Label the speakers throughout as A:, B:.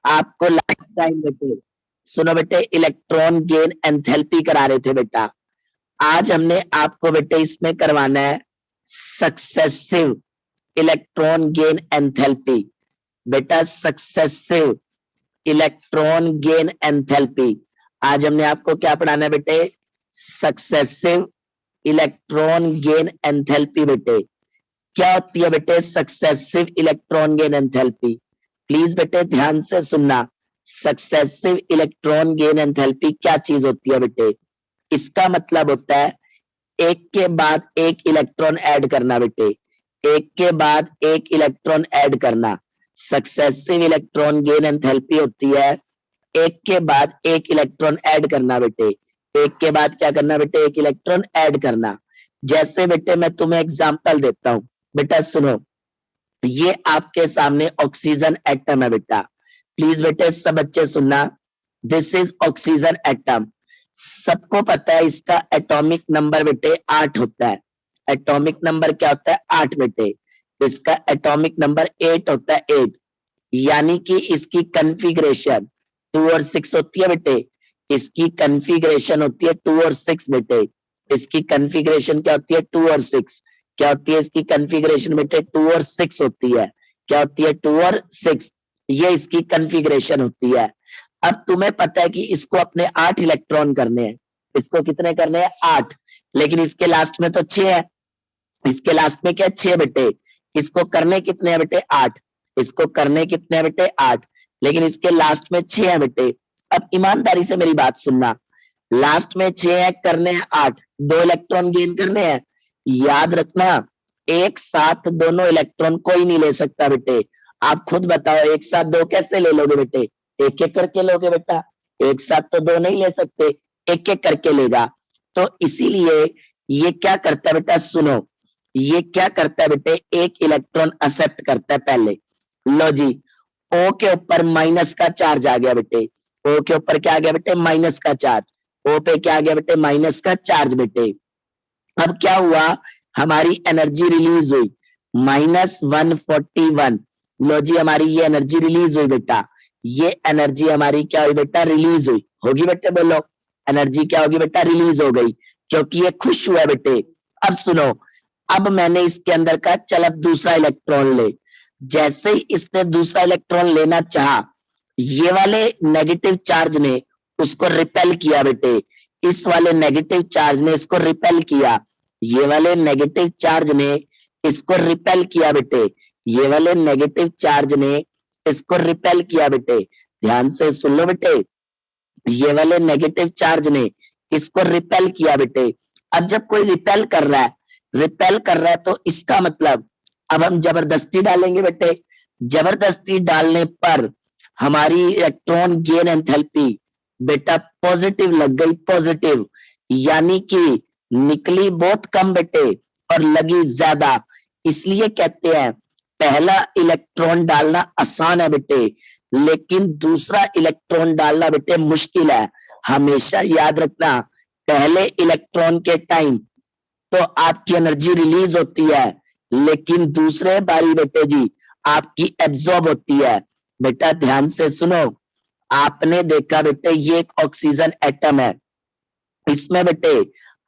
A: आपको last time बेटे सुनो बेटे इलेक्ट्रॉन गेन एंथैल्पी करा रहे थे बेटा। आज हमने आपको बेटे इसमें करवाना है सक्सेसिव इलेक्ट्रॉन गेन एंथैल्पी। बेटा सक्सेसिव इलेक्ट्रॉन गेन एंथैल्पी आज हमने आपको क्या पढ़ाना है बेटे? Successive electron gain enthalpy. बेटे क्या होती है बेटे successive electron gain enthalpy? Please बेटे ध्यान से सुनना। सक्सेसिव इलेक्ट्रॉन गेन एंथैल्पी क्या चीज होती है बेटे? इसका मतलब होता है एक के बाद एक इलेक्ट्रॉन ऐड करना बेटे, एक के बाद एक इलेक्ट्रॉन ऐड करना। सक्सेसिव इलेक्ट्रॉन गेन एंथैल्पी होती है एक के बाद एक इलेक्ट्रॉन ऐड करना बेटे, एक के बाद क्या करना बेटे? एक इलेक्ट्रॉन ऐड करना। जैसे बेटे मैं तुम्हें एग्जांपल देता हूं, बेटा सुनो, ये आपके सामने ऑक्सीजन एटम है बेटा। प्लीज बेटे सब बच्चे सुनना, दिस इज ऑक्सीजन एटम। सबको पता है इसका एटॉमिक नंबर बेटे 8 होता है। एटॉमिक नंबर क्या होता है? 8 बेटे। इसका एटॉमिक नंबर 8 होता है, 8। यानी कि इसकी कन्फिग्रेशन 2 और 6 होती है बेटे। इसकी कन्फिग्रेशन होती है 2 और 6 बेटे। इसकी कन्फिग्रेशन क्या होती है? 2 और 6। क्या होती है इसकी कन्फिग्रेशन बेटे? 2 और 6 होती है। क्या होती है? 2 और 6। ये इसकी कन्फिग्रेशन होती है। अब तुम्हें पता है कि इसको अपने 8 इलेक्ट्रॉन करने हैं। इसको कितने करने हैं? 8। लेकिन इसके लास्ट में तो 6 है। इसके लास्ट में क्या? 6 बेटे। इसको करने कितने हैं बेटे? 8। इसको करने कितने हैं बेटे? 8। लेकिन इसके लास्ट में 6 है बेटे। अब ईमानदारी से मेरी बात सुनना, लास्ट में 6 है, करने हैं 8, 2 इलेक्ट्रॉन गेन करने हैं। याद रखना एक साथ दोनों इलेक्ट्रॉन कोई नहीं ले सकता बेटे। आप खुद बताओ एक साथ 2 कैसे ले लोगे बेटे? एक एक करके लोगे बेटा। एक साथ तो 2 नहीं ले सकते, एक एक करके लेगा। तो इसीलिए ये क्या करता है बेटा? सुनो, ये क्या करता है बेटे? एक इलेक्ट्रॉन एक्सेप्ट करता है पहले। लो जी, ओ के ऊपर माइनस का चार्ज आ गया बेटे। ओ के ऊपर क्या आ गया बेटे? माइनस का चार्ज। ओ पे क्या आ गया बेटे? माइनस का चार्ज बेटे। अब क्या हुआ? हमारी एनर्जी रिलीज हुई -141। लो जी, हमारी ये एनर्जी रिलीज हुई बेटा। ये एनर्जी हमारी क्या हुई बेटा? रिलीज हुई। होगी बेटे? बोलो, एनर्जी क्या होगी बेटा? रिलीज हो गई, क्योंकि ये खुश हुआ बेटे। अब सुनो, अब मैंने इसके अंदर का चल अब दूसरा इलेक्ट्रॉन ले। जैसे ही इसने दूसरा इलेक्ट्रॉन लेना चाहा, ये वाले नेगेटिव चार्ज ने उसको रिपेल किया बेटे। इस वाले नेगेटिव चार्ज ने इसको रिपेल किया। ये वाले नेगेटिव चार्ज ने इसको रिपेल किया बेटे। ये वाले नेगेटिव चार्ज ने इसको रिपेल किया बेटे। ध्यान से सुन लो बेटे, ये वाले नेगेटिव चार्ज ने इसको रिपेल किया बेटे। अब जब कोई रिपेल कर रहा है, रिपेल कर रहा है, तो इसका मतलब अब हम जबरदस्ती डालेंगे बेटे। जबरदस्ती डालने पर हमारी इलेक्ट्रॉन गेन एंथैल्पी बेटा पॉजिटिव लग गई, पॉजिटिव। यानी कि निकली बहुत कम बेटे और लगी ज्यादा। इसलिए कहते हैं पहला इलेक्ट्रॉन डालना आसान है बेटे, लेकिन दूसरा इलेक्ट्रॉन डालना बेटे मुश्किल है। हमेशा याद रखना, पहले इलेक्ट्रॉन के टाइम तो आपकी एनर्जी रिलीज होती है, लेकिन दूसरे बारी बेटे जी आपकी एब्जॉर्ब होती है। बेटा ध्यान से सुनो, आपने देखा बेटे ये एक ऑक्सीजन एटम है। इसमें बेटे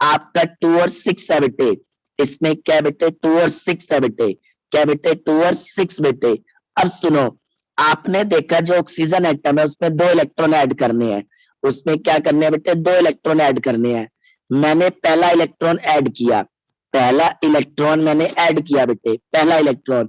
A: आपका 2 और 6 है बेटे। इसमें क्या बेटे? 2 और 6 है बेटे। क्या बेटे? 2 और 6 बेटे। अब सुनो, आपने देखा जो ऑक्सीजन एटम है उसमें 2 इलेक्ट्रॉन ऐड करने हैं। उसमें क्या करने हैं बेटे? 2 इलेक्ट्रॉन ऐड करने हैं। मैंने पहला इलेक्ट्रॉन ऐड किया। पहला इलेक्ट्रॉन मैंने ऐड किया बेटे। पहला इलेक्ट्रॉन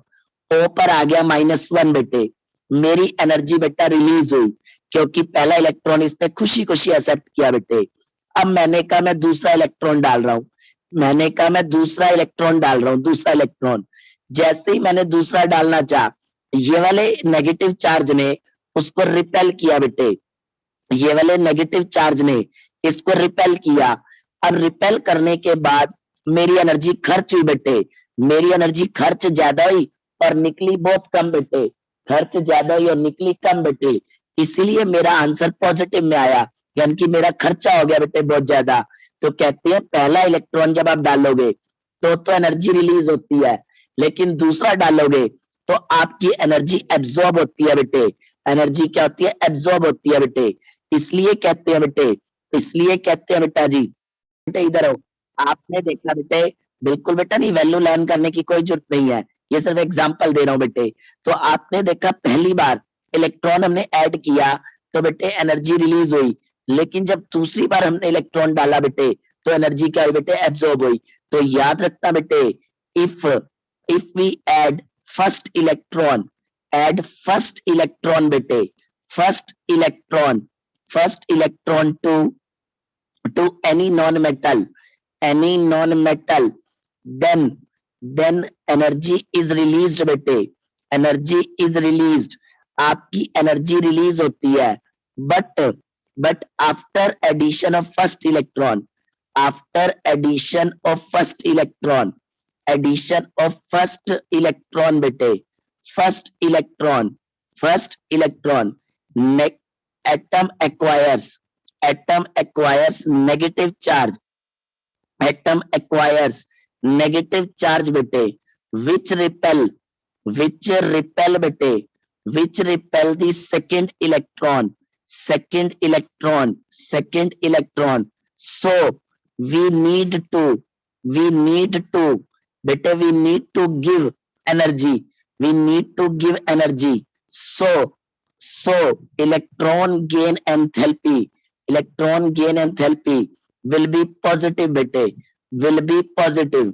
A: ओ पर आ गया -1 बेटे। मेरी एनर्जी बेटा रिलीज हुई, क्योंकि पहला इलेक्ट्रॉन इसने खुशी खुशी एक्सेप्ट किया बेटे। अब मैंने कहा मैं दूसरा इलेक्ट्रॉन डाल रहा हूं। मैंने कहा मैं दूसरा इलेक्ट्रॉन डाल रहा हूं, दूसरा इलेक्ट्रॉन। जैसे ही मैंने दूसरा डालना चाहा, ये वाले नेगेटिव चार्ज ने उसको रिपेल किया बेटे। ये वाले नेगेटिव चार्ज ने इसको रिपेल किया। अब रिपेल करने के बाद मेरी एनर्जी खर्च हुई बेटे। मेरी एनर्जी खर्च ज्यादा हुई और निकली बहुत कम बेटे। खर्च ज्यादा हुई और निकली कम बेटे। इसीलिए मेरा आंसर पॉजिटिव में आया, यानी कि मेरा खर्चा हो गया बेटे बहुत ज्यादा। तो कहते हैं पहला इलेक्ट्रॉन जब आप डालोगे तो एनर्जी रिलीज होती है, लेकिन दूसरा डालोगे तो आपकी एनर्जी एब्जॉर्ब होती है बेटे। एनर्जी क्या होती है, एब्जॉर्ब होती है बेटे, इसलिए कहते हैं बेटे, इसलिए कहते हैं बेटा जी। बेटे इधर हो, आपने देखा बेटे, बिल्कुल बेटा नहीं, वैल्यू लर्न करने की कोई जरूरत नहीं है, ये सिर्फ एग्जांपल दे रहा हूं बेटे। तो आपने देखा पहली बार इलेक्ट्रॉन हमने ऐड किया तो बेटे एनर्जी रिलीज हुई, लेकिन जब दूसरी बार हमने इलेक्ट्रॉन डाला बेटे तो एनर्जी क्या हुई बेटे, एब्जॉर्ब हुई। तो याद रखना बेटे, if if we add first electron, add first electron bete, first electron to any non-metal, then energy is released bete, energy is released, आपकी एनर्जी रिलीज होती है, but after addition of first electron, after addition of first electron, addition of first electron bete, first electron, atom acquires negative charge, atom acquires negative charge bete, which repel bete, which repel the second electron, so we need to bete, we need to give energy, we need to give energy, so electron gain enthalpy will be positive bete, will be positive।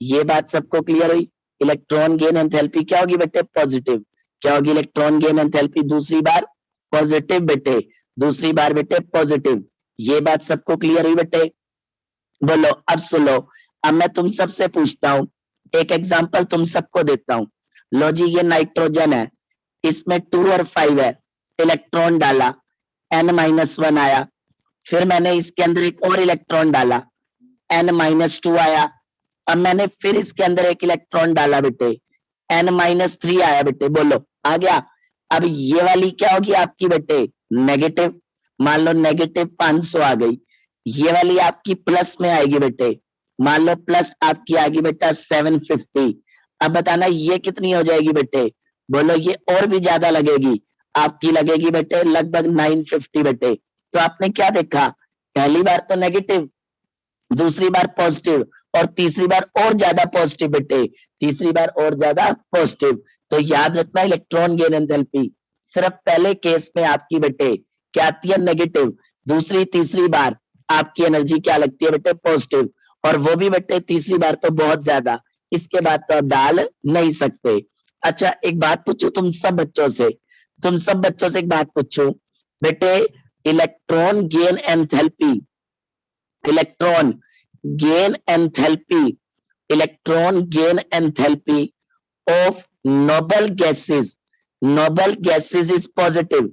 A: ये बात सबको clear हुई, electron gain enthalpy क्या होगी बेटे, positive. क्या होगी electron gain enthalpy दूसरी बार, पॉजिटिव बेटे, दूसरी बार बेटे पॉजिटिव। ये बात सबको क्लियर हुई बेटे, बोलो अब सुनो। अब मैं तुम सबसे पूछता हूं, एक एग्जांपल तुम सबको देता हूं। लो जी, ये नाइट्रोजन है, इसमें 2 और 5 है, इलेक्ट्रॉन डाला, n-1 आया, फिर मैंने इसके अंदर एक और इलेक्ट्रॉन डाला, n-2 आया, अब मैंने फिर इसके अंदर एक इलेक्ट्रॉन डाला बेटे, n-3 आया बेटे, बोलो आ गया। अब ये वाली क्या होगी आपकी बेटे, नेगेटिव, मान लो नेगेटिव 500 आ गई, ये वाली आपकी प्लस में आएगी बेटे, मान लो प्लस आपकी आएगी बेटा 750। अब बताना ये कितनी हो जाएगी बेटे, बोलो ये और भी ज्यादा लगेगी, आपकी लगेगी बेटे लगभग 950 बेटे। तो आपने क्या देखा, पहली बार तो नेगेटिव, दूसरी बार पॉजिटिव, और तीसरी बार और ज्यादा पॉजिटिव बेटे, तीसरी बार और ज्यादा पॉजिटिव। तो याद रखना इलेक्ट्रॉन गेन एंथैल्पी सिर्फ पहले केस में आपकी बेटे क्या आती है, नेगेटिव, दूसरी तीसरी बार आपकी एनर्जी क्या लगती है बेटे, पॉजिटिव, और वो भी बेटे तीसरी बार तो बहुत ज्यादा, इसके बाद तो आप डाल नहीं सकते। अच्छा एक बात पूछूं तुम सब बच्चों से, एक बात पूछूं बेटे, electron gain enthalpy, electron gain enthalpy of noble gases is positive,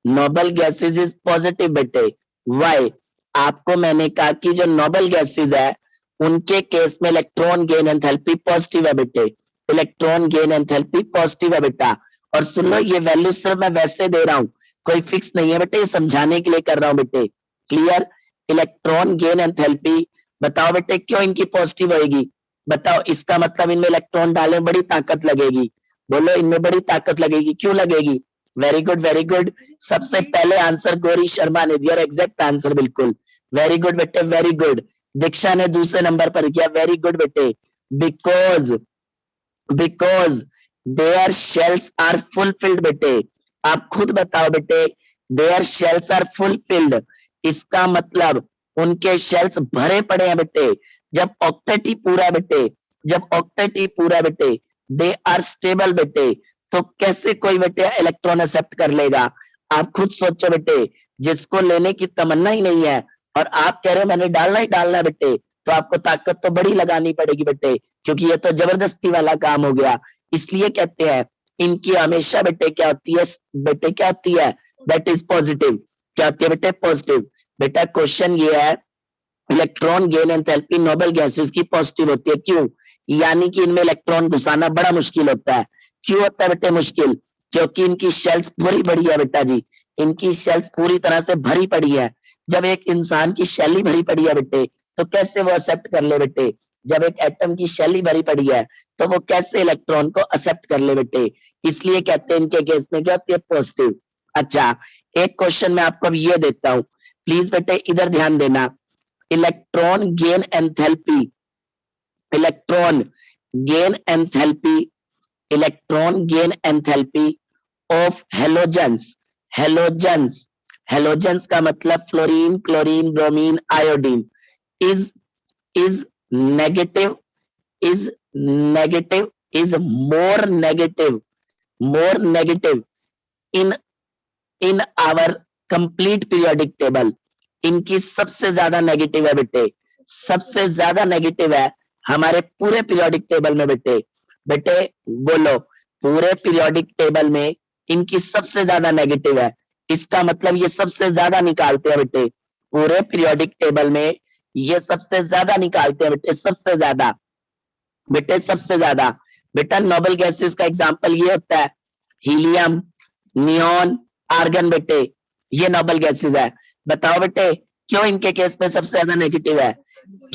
A: noble gases is positive बेटे। why? आपको मैंने कहा कि जो नोबल गैसेस है उनके केस में इलेक्ट्रॉन गेन एंथैल्पी पॉजिटिव है बेटे, इलेक्ट्रॉन गेन एंथैल्पी पॉजिटिव है बेटा। और सुन लो, ये वैल्यू सिर्फ मैं वैसे दे रहा हूं, कोई फिक्स नहीं है बेटे, ये समझाने के लिए कर रहा हूं बेटे, क्लियर। इलेक्ट्रॉन गेन एंथैल्पी बताओ बेटे क्यों इनकी पॉजिटिव होगी, बताओ, इसका मतलब इनमें इलेक्ट्रॉन डाले बड़ी ताकत लगेगी, बोलो इनमें बड़ी ताकत लगेगी, क्यों लगेगी। वेरी गुड, वेरी गुड, सबसे पहले आंसर गौरी शर्मा ने दिया, एग्जैक्ट आंसर, बिल्कुल वेरी गुड बेटे, वेरी गुड। दीक्षा ने दूसरे नंबर पर किया, वेरी गुड बेटे, because their shells are fulfilled बेटे। आप खुद बताओ बेटे, देयर शेल्स आर फुलफिल्ड, इसका मतलब उनके शेल्स भरे पड़े हैं बेटे। जब ऑक्टेट ही पूरा बेटे, जब ऑक्टेट ही पूरा बेटे, दे आर स्टेबल बेटे, तो कैसे कोई बेटे इलेक्ट्रॉन एक्सेप्ट कर लेगा। आप खुद सोचो बेटे, जिसको लेने की तमन्ना ही नहीं है और आप कह रहे हो मैंने डालना ही डालना है बेटे, तो आपको ताकत तो बड़ी लगानी पड़ेगी बेटे, क्योंकि ये तो जबरदस्ती वाला काम हो गया। इसलिए कहते हैं इनकी हमेशा बेटे क्या होती है, बेटे क्या होती है, दैट इज पॉजिटिव। क्या होती है बेटे, पॉजिटिव। बेटा क्वेश्चन ये है, electron gain enthalpy noble gases की पॉजिटिव होती है, क्यों, यानी कि इनमें इलेक्ट्रॉन घुसाना बड़ा मुश्किल होता है। क्यों होता है बेटे मुश्किल, क्योंकि इनकी शेल्स पूरी बड़ी है बेटा जी, इनकी शेल्स पूरी तरह से भरी पड़ी है। जब एक इंसान की शेल ही भरी पड़ी है बेटे, तो कैसे वो एक्सेप्ट कर ले बेटे, जब एक एटम की शेल ही भरी पड़ी है तो वो कैसे इलेक्ट्रॉन को एक्सेप्ट कर ले बेटे, इसलिए कहते हैं इनके केस में क्या होती है, पॉजिटिव। अच्छा, एक क्वेश्चन मैं आपको अब ये देता हूं, प्लीज बेटे इधर ध्यान देना। Electron gain enthalpy, electron gain enthalpy, electron gain enthalpy of halogens, halogens, halogens का मतलब fluorine, chlorine, bromine, iodine, is is negative, is negative, is more negative, more negative in in our complete periodic table। इनकी सबसे ज्यादा negative है बेटे, सबसे ज्यादा negative है हमारे पूरे पीरियोडिक टेबल में बेटे। बेटे बोलो, पूरे पीरियोडिक टेबल में इनकी सबसे ज्यादा नेगेटिव है, इसका मतलब ये सबसे ज्यादा निकालते हैं बेटे, पूरे पीरियोडिक टेबल में ये सबसे ज्यादा निकालते हैं बेटे, सबसे ज्यादा बेटे, सबसे ज्यादा। बेटा नोबल गैसेस का एग्जांपल ये होता है हीलियम, नियॉन, आर्गन बेटे, ये नोबल गैसेस है। बताओ बेटे क्यों इनके केस में सबसे ज्यादा नेगेटिव है,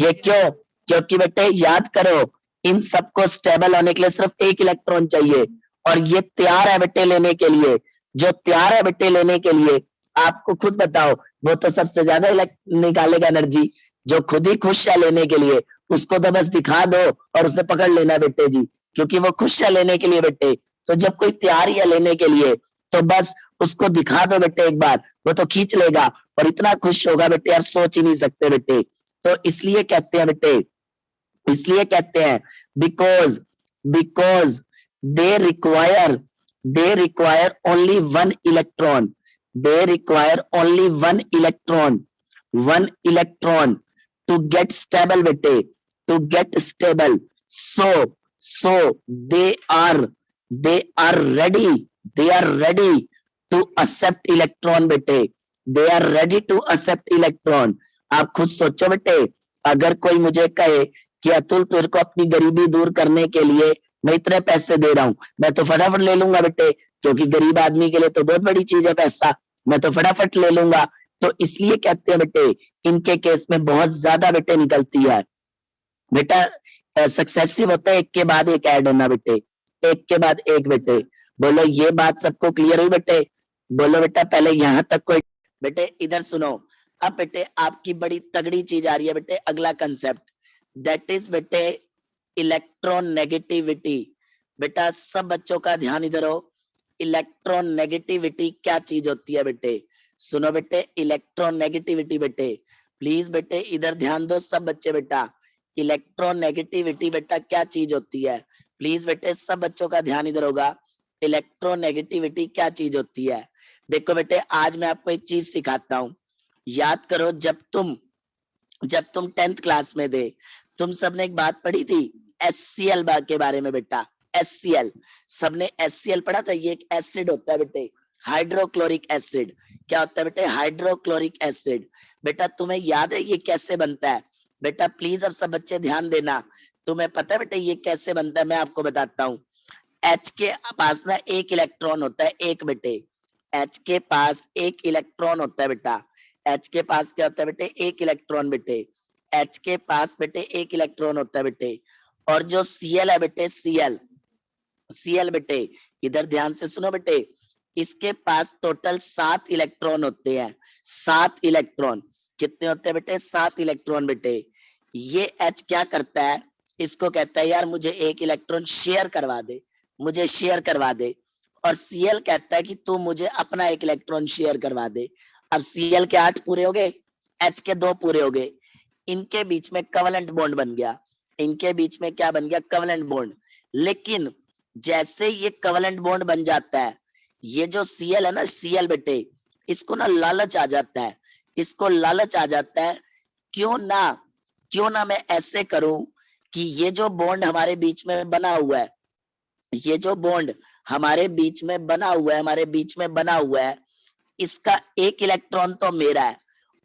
A: ये क्यों? क्योंकि बेटे याद करो, इन सबको स्टेबल होने के लिए सिर्फ एक इलेक्ट्रॉन चाहिए, और ये तैयार है बेटे लेने के लिए, जो तैयार है बेटे लेने के लिए, आपको खुद बताओ वो तो सबसे ज्यादा निकालेगा एनर्जी। जो खुद ही खुश है लेने के लिए, उसको तो बस दिखा दो और उसे पकड़ लेना बेटे जी, क्योंकि वो खुश है लेने के लिए बेटे। तो जब कोई तैयार है लेने के लिए तो बस उसको दिखा दो बेटे एक बार, वो तो खींच लेगा और इतना खुश होगा बेटे आप सोच ही नहीं सकते बेटे। तो इसलिए कहते हैं बेटे, इसलिए कहते हैं because, because they require only one electron, they require only one electron, one electron to get stable bete, to get stable, so they are ready, they are ready to accept electron bete, they are ready to accept electron। आप खुद सोचो बेटे, अगर कोई मुझे कहे कि अतुल तेरे को अपनी गरीबी दूर करने के लिए मैं इतने पैसे दे रहा हूं, मैं तो फटाफट ले लूंगा बेटे, क्योंकि गरीब आदमी के लिए तो बहुत बड़ी चीज है पैसा, मैं तो फटाफट ले लूंगा। तो इसलिए कहते हैं बेटे इनके केस में बहुत ज्यादा बेटे निकलती है। बेटा सक्सेसिव होता है, एक के बाद एक ऐड होना बेटे, एक के बाद एक बेटे। बोलो ये बात सबको क्लियर हुई बेटे? बोलो बेटा पहले यहां तक कोई, बेटे इधर सुनो। अब बेटे आपकी बड़ी तगड़ी चीज आ रही है बेटे, अगला कंसेप्ट, दैट इज बेटे इलेक्ट्रॉन नेगेटिविटी। बेटा सब बच्चों का ध्यान इधर हो, इलेक्ट्रॉन नेगेटिविटी क्या चीज होती है बेटे? सुनो बेटे, इलेक्ट्रॉन नेगेटिविटी बेटे, प्लीज बेटे इधर ध्यान दो सब बच्चे। बेटा इलेक्ट्रॉन नेगेटिविटी बेटा क्या चीज होती है? प्लीज बेटे सब बच्चों का ध्यान इधर होगा, इलेक्ट्रॉन नेगेटिविटी क्या चीज होती है? देखो बेटे आज मैं आपको एक चीज सिखाता हूं, याद करो जब तुम 10th क्लास में थे, तुम सबने एक बात पढ़ी थी HCl के बारे में बेटा, HCl, सबने HCl पढ़ा था, ये एक एसिड होता है बेटे, हाइड्रोक्लोरिक एसिड। क्या होता है बेटे? Hydrochloric acid. बेटा तुम्हें याद है ये कैसे बनता है? बेटा प्लीज अब सब बच्चे ध्यान देना, तुम्हें पता है बेटे ये कैसे बनता है? मैं आपको बताता हूँ। H के पास ना एक इलेक्ट्रॉन होता है, एक बेटे, H के पास एक इलेक्ट्रॉन होता है बेटा, H के पास क्या होता है बेटे? एक इलेक्ट्रॉन बेटे, H के पास बेटे एक इलेक्ट्रॉन होता है बेटे। और जो Cl है बेटे, Cl बेटे इधर ध्यान से सुनो बेटे, इसके पास टोटल 7 इलेक्ट्रॉन होते हैं, 7 इलेक्ट्रॉन। कितने होते हैं बेटे? 7 इलेक्ट्रॉन बेटे। ये H क्या करता है, इसको कहता है यार मुझे एक इलेक्ट्रॉन शेयर करवा दे, मुझे शेयर करवा दे। और Cl कहता है कि तू मुझे अपना एक इलेक्ट्रॉन शेयर करवा दे। अब Cl के 8 पूरे हो गए, H के 2 पूरे हो गए, इनके बीच में कवलेंट बॉन्ड बन गया, इनके बीच में क्या बन गया? Covalent bond. लेकिन जैसे ये कवलेंट बॉन्ड बन जाता है, ये जो Cl है ना, Cl बेटे, इसको ना लालच आ जाता है, इसको लालच आ जाता है, क्यों ना मैं ऐसे करूं कि ये जो बॉन्ड हमारे बीच में बना हुआ है, ये जो बॉन्ड हमारे बीच में बना हुआ है, हमारे बीच में बना हुआ है, इसका एक इलेक्ट्रॉन तो मेरा है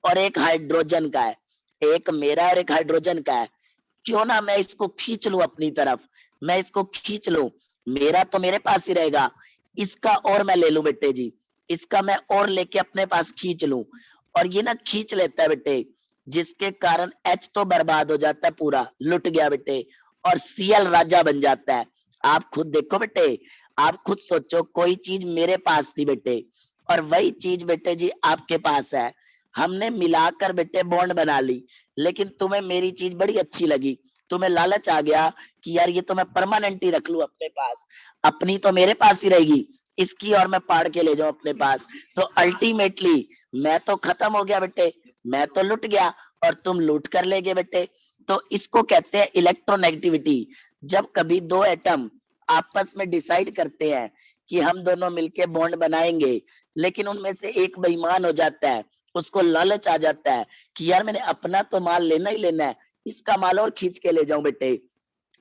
A: और एक हाइड्रोजन का है, एक मेरा और एक हाइड्रोजन का है। क्यों ना मैं इसको खींच लूं अपनी तरफ, मैं इसको खींच लूं, मेरा तो मेरे पास ही रहेगा, इसका और मैं ले लूं बेटे जी, इसका मैं और लेके अपने पास खींच लूं। और ये ना खींच लेता है बेटे, जिसके कारण H तो बर्बाद हो जाता है, पूरा लुट गया बेटे, और Cl राजा बन जाता है। आप खुद देखो बेटे, आप खुद सोचो, कोई चीज मेरे पास थी बेटे और वही चीज बेटे जी आपके पास है, हमने मिलाकर बेटे बॉन्ड बना ली, लेकिन तुम्हें मेरी चीज बड़ी अच्छी लगी, तुम्हें लालच आ गया कि यार ये तो मैं परमानेंट ही रख लूं अपने पास, अपनी तो मेरे पास ही रहेगी, इसकी और मैं पाड़ के ले जाऊं अपने पास, तो अल्टीमेटली मैं तो खत्म हो गया बेटे, मैं तो लुट गया और तुम लूट कर ले गए बेटे। तो इसको कहते हैं इलेक्ट्रोनेगेटिविटी। जब कभी दो एटम आपस में डिसाइड करते हैं कि हम दोनों मिलके बॉन्ड बनाएंगे, लेकिन उनमें से एक बेईमान हो जाता है, उसको लालच आ जाता है कि यार मैंने अपना तो माल लेना ही लेना है, इसका माल और खींच के ले जाऊं बेटे,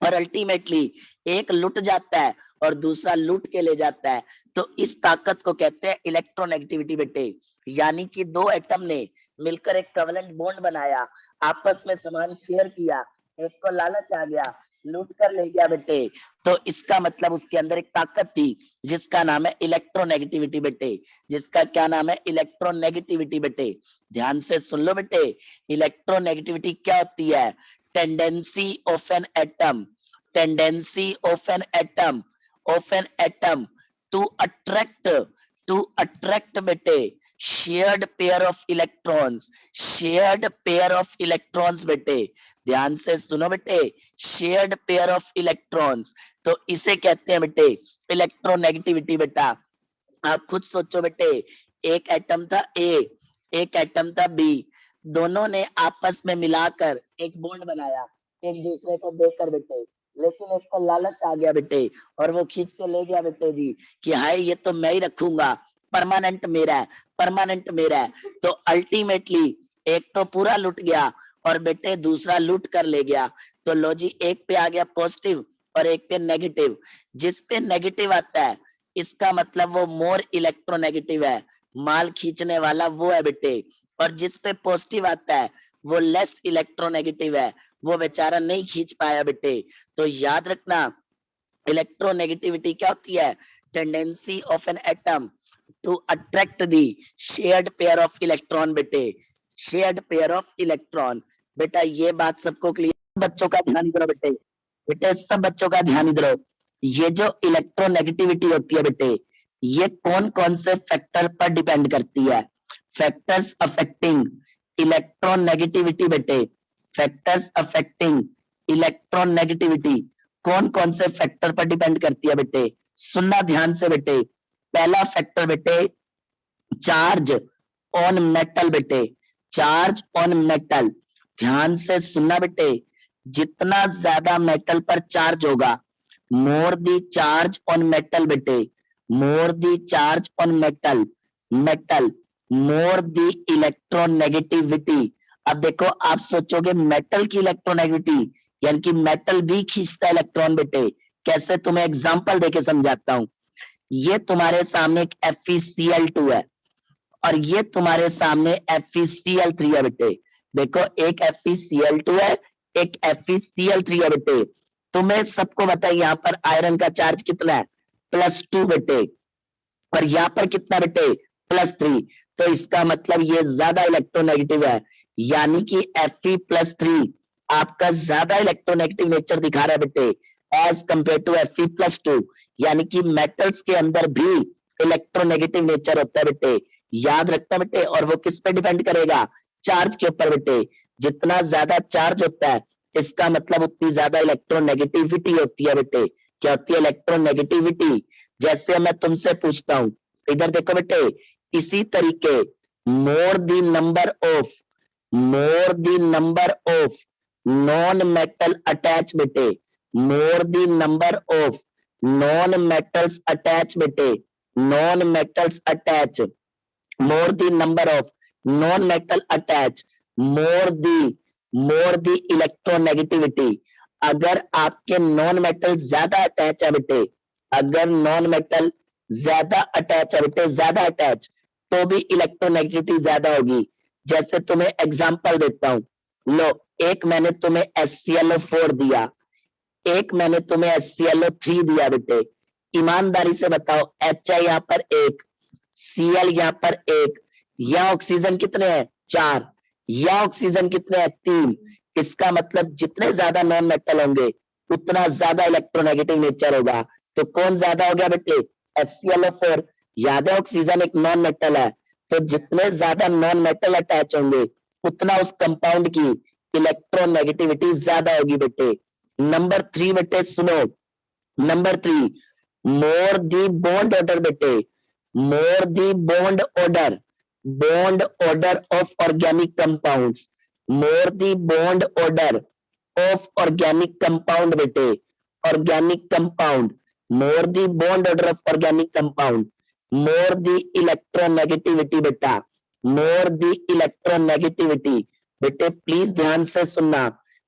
A: और अल्टीमेटली एक लुट जाता है और दूसरा लूट के ले जाता है। तो इस ताकत को कहते हैं इलेक्ट्रोनेगेटिविटी बेटे। यानी कि दो एटम ने मिलकर एक कोवेलेंट बॉन्ड बनाया, आपस में सामान शेयर किया, एक को लालच आ गया, लूट कर ले गया बेटे, तो इसका मतलब उसके अंदर एक ताकत थी जिसका नाम है इलेक्ट्रोनेगेटिविटी बेटे। जिसका क्या नाम है? इलेक्ट्रोनेगेटिविटी बेटे। ध्यान से सुन लो बेटे, इलेक्ट्रोनेगेटिविटी क्या होती है? tendency of an atom, tendency of an atom to attract बेटे shared pair of electrons बेटे। ध्यान से सुनो बेटे, shared pair of electrons, तो इसे कहते हैं बेटे इलेक्ट्रोनेगेटिविटी बेटा। आप खुद सोचो बेटे, एक एटम था ए, एक एटम था बी, दोनों ने आपस में मिलाकर एक बॉन्ड बनाया एक दूसरे को देकर बेटे, लेकिन एक को लालच आ गया बेटे और वो खींच के ले गया बेटे जी कि हाय ये तो मैं ही रखूंगा, परमानेंट मेरा है, परमानेंट मेरा है। तो अल्टीमेटली एक तो पूरा लुट गया और बेटे दूसरा लूट कर ले गया। तो लो जी, एक पे आ गया पॉजिटिव और एक पे नेगेटिव। जिस पे नेगेटिव आता है इसका मतलब वो मोर इलेक्ट्रोनेगेटिव है, माल खींचने वाला वो है बेटे, और जिस पे पॉजिटिव आता है वो लेस इलेक्ट्रोनेगेटिव है, वो बेचारा नहीं खींच पाया बेटे। तो याद रखना, इलेक्ट्रोनेगेटिविटी क्या होती है? Tendency of an atom to attract the shared pair of electron बेटे, शेयर्ड पेयर ऑफ इलेक्ट्रॉन। बेटा ये बात सबको क्लियर? बच्चों का ध्यान इधर बेटे, बेटे सब बच्चों का ध्यान इधर। ये जो इलेक्ट्रोनेगेटिविटी होती है बेटे, ये कौन कौन से फैक्टर पर डिपेंड करती है? फैक्टर्स अफेक्टिंग इलेक्ट्रोनेगेटिविटी बेटे, फैक्टर्स अफेक्टिंग इलेक्ट्रोनेगेटिविटी कौन कौन से फैक्टर पर डिपेंड करती है बेटे? सुनना ध्यान से बेटे। पहला फैक्टर बेटे चार्ज ऑन मेटल बेटे, चार्ज ऑन मेटल। ध्यान से सुनना बेटे, जितना ज्यादा मेटल पर चार्ज होगा, more the charge on metal बेटे, more the charge on metal, metal more the electronegativity. अब देखो आप सोचोगे मेटल की इलेक्ट्रोनेगेटिविटी, यानी कि मेटल भी खींचता है इलेक्ट्रॉन बेटे। कैसे? तुम्हें एग्जांपल देके समझाता हूं। ये तुम्हारे सामने एक FeCl2 है और ये तुम्हारे सामने FeCl3 है बेटे। देखो एक FeCl2 है, एक FeCl3 है बेटे। तुम्हें सबको बताइए यहाँ पर आयरन का चार्ज कितना है? +2 बेटे, और यहाँ पर कितना बेटे? +3। तो इसका मतलब ये ज्यादा इलेक्ट्रोनेगेटिव है, यानी कि Fe+3 आपका ज्यादा इलेक्ट्रोनेगेटिव नेचर दिखा रहा है बेटे एज कंपेयर टू Fe+2। यानी कि मेटल्स के अंदर भी इलेक्ट्रोनेगेटिव नेचर होता है बेटे, याद रखना बेटे। और वो किस पे डिपेंड करेगा? चार्ज के ऊपर बेटे। जितना ज्यादा चार्ज होता है इसका मतलब उतनी ज्यादा इलेक्ट्रोनेगेटिविटी होती है बेटे। क्या होती है? इलेक्ट्रोनेगेटिविटी। जैसे मैं तुमसे पूछता हूं, इधर देखो बेटे, इसी तरीके more the number of, more the number of non metal attach बेटे, more the number of non metals attach बेटे, non metals attach, more the number of non-metal attach, more the electronegativity। अगर आपके नॉन मेटल ज्यादा attach है बेटे, अगर non metal ज्यादा attach है बेटे, ज्यादा अटैच, तो भी इलेक्ट्रोनेगेटिविटी ज्यादा होगी। जैसे तुम्हें एग्जांपल देता हूं, लो एक मैंने तुम्हें HClO4 दिया, एक मैंने तुम्हें HClO3 दिया बेटे। ईमानदारी से बताओ, H है यहाँ पर एक, Cl यहाँ पर एक, यहाँ ऑक्सीजन कितने हैं? 4, या ऑक्सीजन कितने हैं 3। इसका मतलब जितने ज्यादा नॉन मेटल होंगे उतना ज्यादा इलेक्ट्रोनेगेटिव नेचर होगा। तो कौन ज्यादा हो गया बेटे HClO4। याद है ऑक्सीजन एक नॉन मेटल है, तो जितने ज्यादा नॉन मेटल अटैच होंगे उतना उस कंपाउंड की इलेक्ट्रोनेगेटिविटी ज्यादा होगी बेटे। नंबर 3 बेटे सुनो, number 3 more the bond order बेटे, more the bond order, bond order of organic compounds, more the bond order of organic compound बेटे, organic compound, more the bond order of organic compound, more the electronegativity बेटा, more the electronegativity. बेटे please ध्यान से सुनना,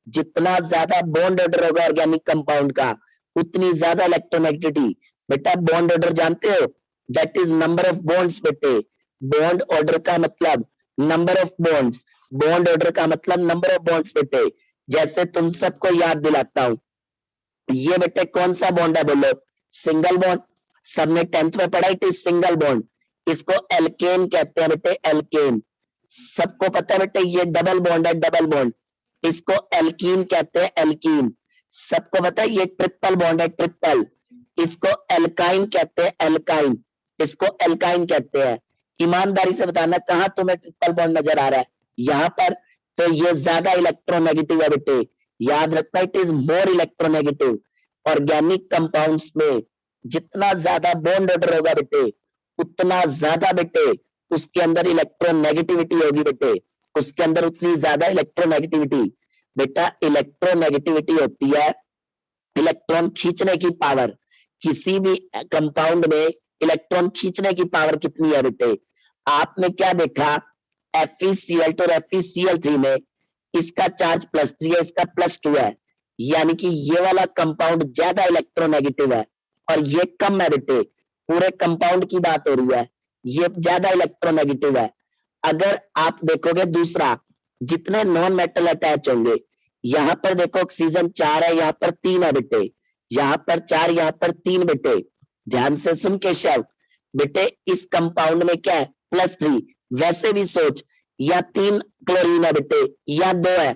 A: जितना ज्यादा bond order होगा organic compound का उतनी ज्यादा इलेक्ट्रोनेगेटिविटी। बेटा बॉन्ड ऑर्डर जानते हो, that is number of bonds बेटे। बॉन्ड ऑर्डर का मतलब number of bonds, bond order का मतलब नंबर ऑफ बॉन्ड्स बेटे। जैसे तुम सबको याद दिलाता हूं, ये बेटे कौन सा बॉन्ड है बोलो, सिंगल बॉन्ड। सबने 10th में पढ़ा इट इज सिंगल बॉन्ड, इसको एल्केन कहते हैं बेटे, एल्केन। सबको पता है बेटे ये डबल बॉन्ड है, डबल बॉन्ड, इसको एल्कीन कहते हैं, एल्कीन। सबको पता है ये ट्रिपल बॉन्ड है, ट्रिपल, इसको एल्काइन कहते हैं, एल्काइन, इसको एल्काइन कहते हैं। ईमानदारी से बताना कहां तुम्हें ट्रिपल बॉन्ड नजर आ रहा है, यहां पर, तो ये ज्यादा इलेक्ट्रोनेगेटिव है बेटे, याद रखना it is more electronegative. Organic compounds में जितना ज्यादा बॉन्ड ऑर्डर होगा बेटे उतना ज्यादा बेटे उसके अंदर इलेक्ट्रोनेगेटिविटी होगी बेटे, उसके अंदर उतनी ज्यादा इलेक्ट्रोनेगेटिविटी। बेटा इलेक्ट्रोनेगेटिविटी होती है इलेक्ट्रॉन खींचने की पावर, किसी भी कंपाउंड में इलेक्ट्रॉन खींचने की पावर कितनी है बेटे। आपने क्या देखा FeCl2 और FeCl3 में इसका चार्ज +3 है, इसका +2 है, यानी कि ये वाला कंपाउंड ज्यादा इलेक्ट्रोनेगेटिव है और ये कम है बेटे। पूरे कंपाउंड की बात हो रही है, ये ज्यादा इलेक्ट्रोनेगेटिव है। अगर आप देखोगे दूसरा, जितने नॉन मेटल अटैच होंगे, यहां पर देखो ऑक्सीजन 4 है, यहाँ पर 3 है बेटे, यहाँ पर 4, यहाँ पर 3 बेटे। ध्यान से सुन केशव बेटे, इस कंपाउंड में क्या है +3। वैसे भी सोच, या 3 क्लोरीन है बेटे या 2 है,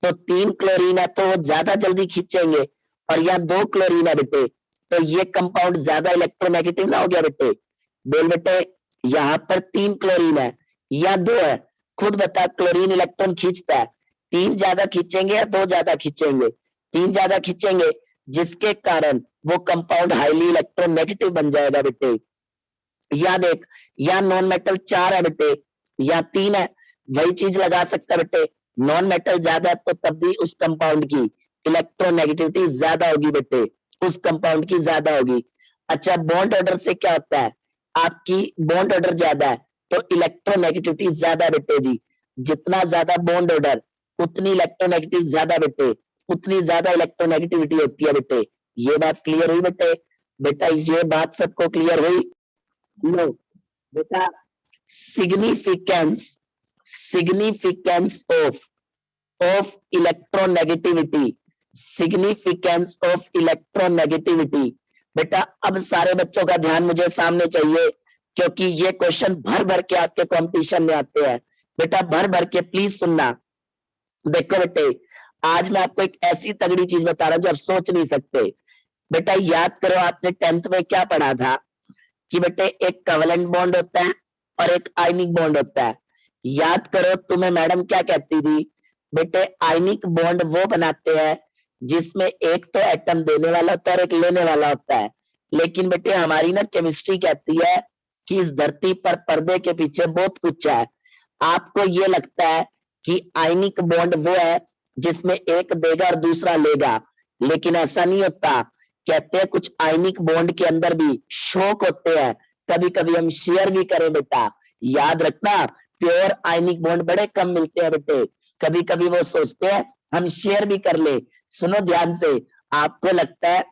A: तो 3 क्लोरीन है तो वो ज्यादा जल्दी खींचेंगे, और या 2 क्लोरीन है बेटे तो ये कंपाउंड ज्यादा इलेक्ट्रोनेगेटिव ना हो गया बेटे। बोल बेटे यहाँ पर 3 क्लोरीन है या 2 है, खुद बता क्लोरीन इलेक्ट्रॉन खींचता है, 3 ज्यादा खींचेंगे या 2 ज्यादा खींचेंगे, 3 ज्यादा खींचेंगे, जिसके कारण वो कंपाउंड हाईली इलेक्ट्रोनेगेटिव बन जाएगा बेटे। या देख, या नॉन मेटल 4 है बेटे या 3 है, वही चीज लगा सकता है बेटे, नॉन मेटल ज्यादा है तो तब भी उस कंपाउंड की इलेक्ट्रोनेगेटिविटी ज्यादा होगी बेटे, उस कंपाउंड की ज्यादा होगी। अच्छा बॉन्ड ऑर्डर से क्या होता है, आपकी बॉन्ड ऑर्डर ज्यादा है तो इलेक्ट्रोनेगेटिविटी ज्यादा बेटे जी, जितना ज्यादा बॉन्ड ऑर्डर उतनी इलेक्ट्रोनेगेटिव ज्यादा बेटे, उतनी ज्यादा इलेक्ट्रोनेगेटिविटी होती है बेटे। ये बात क्लियर हुई बेटे, बेटा ये बात सबको क्लियर हुई। नो बेटा, significance, significance of electronegativity, significance of electronegativity. बेटा अब सारे बच्चों का ध्यान मुझे सामने चाहिए, क्योंकि ये क्वेश्चन भर भर के आपके कंपटीशन में आते हैं। बेटा भर भर के प्लीज सुनना। देखो बेटे, आज मैं आपको एक ऐसी तगड़ी चीज बता रहा हूं जो आप सोच नहीं सकते। बेटा याद करो, आपने 10th में क्या पढ़ा था कि बेटे एक कोवेलेंट बॉन्ड होता है और एक आयनिक बॉन्ड होता है। याद करो तुम्हें मैडम क्या कहती थी, बेटे आयनिक बॉन्ड वो बनाते हैं जिसमें एक तो एटम देने वाला होता है और एक लेने वाला होता है। लेकिन बेटे हमारी ना केमिस्ट्री कहती है कि इस धरती पर पर्दे के पीछे बहुत कुछ है। आपको ये लगता है कि आयनिक बॉन्ड वो है जिसमें एक देगा और दूसरा लेगा, लेकिन ऐसा नहीं होता। कहते हैं कुछ आयनिक बॉन्ड के अंदर भी शौक होते हैं, कभी कभी हम शेयर भी करें बेटा। याद रखना प्योर आयनिक बॉन्ड बड़े कम मिलते हैं बेटे, कभी कभी वो सोचते हैं हम शेयर भी कर ले। सुनो ध्यान से, आपको लगता है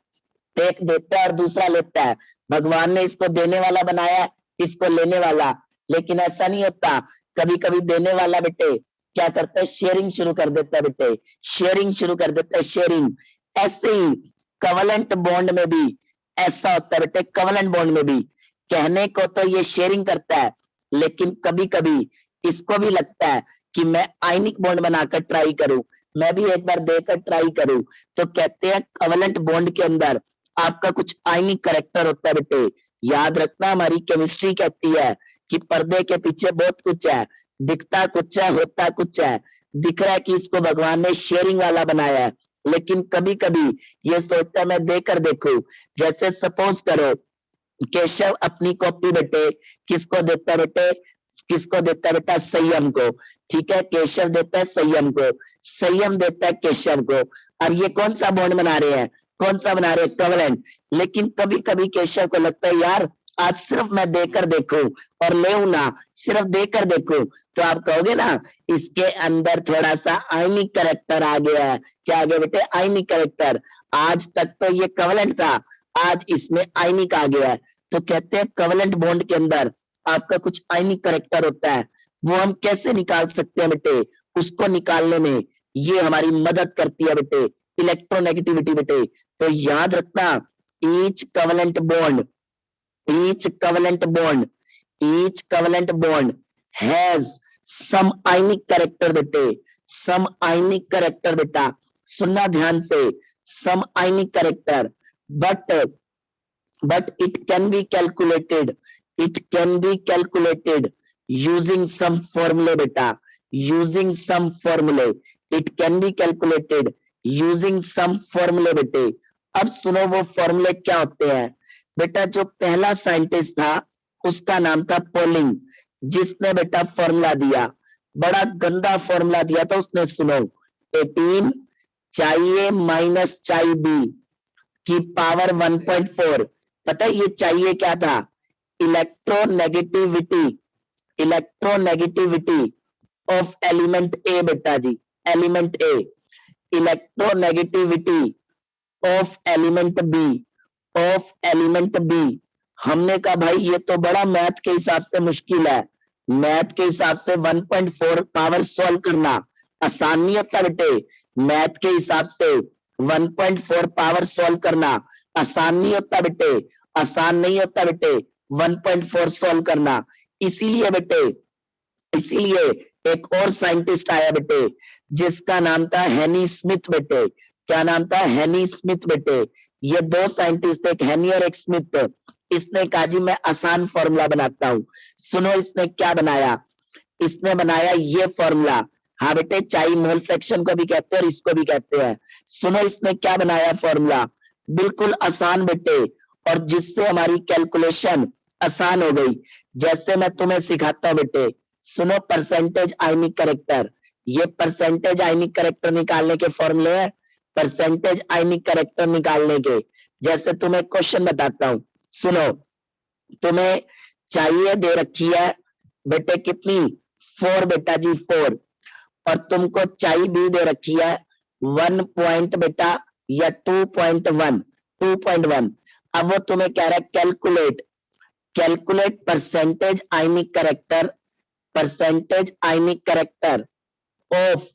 A: एक देता है और दूसरा लेता है, भगवान ने इसको देने वाला बनाया, इसको लेने वाला, लेकिन ऐसा नहीं होता। कभी कभी देने वाला बेटे क्या करता है, शेयरिंग शुरू कर देता है बेटे, शेयरिंग शुरू कर देता है, शेयरिंग। ऐसे ही कोवेलेंट बॉन्ड में भी ऐसा होता है बेटे, कोवेलेंट बॉन्ड में भी कहने को तो ये शेयरिंग करता है, लेकिन कभी कभी इसको भी लगता है कि मैं आयनिक बॉन्ड बनाकर ट्राई करूं, मैं भी एक बार देकर ट्राई करूं, तो कहते हैं कोवेलेंट बॉन्ड के अंदर आपका कुछ आयनिक कैरेक्टर होता है बेटे। याद रखना, हमारी केमिस्ट्री कहती है कि पर्दे के पीछे बहुत कुछ है, दिखता कुछ है, होता कुछ है। दिख रहा है कि इसको भगवान ने शेयरिंग वाला बनाया है, लेकिन कभी कभी ये सोचता है मैं देकर देखूं। जैसे सपोज करो केशव अपनी कॉपी बेटे किसको देता है बेटे, किसको देता है बेटा, संयम को। ठीक है, केशव देता है संयम को, संयम देता है केशव को। अब ये कौन सा बॉन्ड बना रहे हैं, कौन सा बना रहे हैं, कोवेलेंट। लेकिन कभी कभी केशव को लगता है यार आज सिर्फ मैं देकर देखूं और ले ना, सिर्फ देकर देखूं, तो आप कहोगे ना इसके अंदर थोड़ा सा आयनिक कैरेक्टर आ गया है। क्या आ गया बेटे, आयनिक कैरेक्टर। आज तक तो ये कोवेलेंट था, आज इसमें आयनिक आ गया है। तो कहते हैं कोवेलेंट बॉन्ड के अंदर आपका कुछ आयनिक कैरेक्टर होता है, वो हम कैसे निकाल सकते हैं बेटे, उसको निकालने में ये हमारी मदद करती है बेटे, इलेक्ट्रोनेगेटिविटी बेटे। तो याद रखना each covalent bond, each covalent bond has some ionic character बेटे, some ionic character बेटा, सुनना ध्यान से, some ionic character, but it can be calculated, using some formula बेटा, using some formula, it can be calculated using some formula बेटे। अब सुनो वो फॉर्मूले क्या होते हैं बेटा। जो पहला साइंटिस्ट था उसका नाम था पोलिंग, जिसने बेटा फॉर्मूला दिया, बड़ा गंदा फॉर्मूला दिया था उसने। सुनो, 18 चाहिए माइनस चाहिए बी की पावर 1.4। पता है ये चाहिए क्या था, इलेक्ट्रोनेगेटिविटी ऑफ एलिमेंट ए बेटा जी, element A, electronegativity of element B, हमने कहा भाई ये तो बड़ा मैथ के हिसाब से मुश्किल है, मैथ के हिसाब से 1.4 पावर सॉल्व करना आसान नहीं होता बेटे, मैथ के हिसाब से 1.4 पावर सॉल्व करना आसान नहीं होता बेटे, आसान नहीं होता बेटे 1.4 सॉल्व करना। इसीलिए बेटे, इसीलिए एक और साइंटिस्ट आया बेटे जिसका नाम था हेनी स्मिथ बेटे। क्या नाम था, हेनी स्मिथ बेटे। ये दो साइंटिस्ट थे, एक हेनी और एक स्मिथ। इसने कहा जी मैं आसान फॉर्मूला बनाता हूं। सुनो इसने क्या बनाया, इसने बनाया ये फॉर्मूला। हाँ बेटे, चाई मोल फ्रैक्शन को भी कहते हैं और इसको भी कहते हैं। सुनो इसने क्या बनाया फॉर्मूला, बिल्कुल आसान बेटे, और जिससे हमारी कैलकुलेशन आसान हो गई। जैसे मैं तुम्हें सिखाता हूं बेटे, सुनो परसेंटेज आयनिक कैरेक्टर, ये परसेंटेज आयनिक कैरेक्टर निकालने के फॉर्मूले हैं, परसेंटेज आयनिक कैरेक्टर निकालने के। जैसे तुम्हें क्वेश्चन बताता हूं, सुनो, तुम्हें चाहिए दे रखी है बेटे कितनी, 4 बेटा जी 4, और तुमको चाहिए भी दे रखी है 1 पॉइंट बेटा या 2.1। अब वो तुम्हें कह रहा है calculate percentage ionic character, percentage ionic character of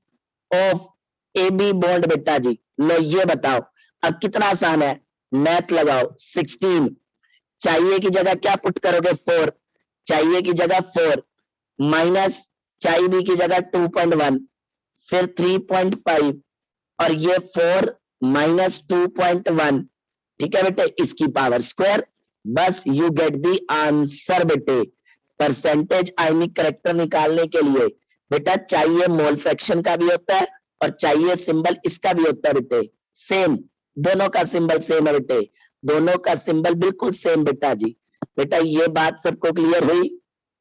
A: A B bond बेटा जी। लो ये बताओ, अब कितना आसान है, मैथ लगाओ। 16 चाहिए की जगह क्या पुट करोगे, 4, चाहिए की जगह 4 माइनस चाहिए बी की जगह 2.1, फिर 3.5 और ये 4 माइनस 2.1, ठीक है बेटे, इसकी पावर स्क्वायर। बस यू गेट दी आंसर बेटे। परसेंटेज आयनिक कैरेक्टर निकालने के लिए बेटा चाहिए मोल फ्रैक्शन का भी होता है और चाहिए सिंबल इसका भी होता है बेटे, सेम, दोनों का सिंबल सेम है बेटे, दोनों का सिंबल बिल्कुल सेम बेटा जी। बेटा ये बात सबको क्लियर हुई।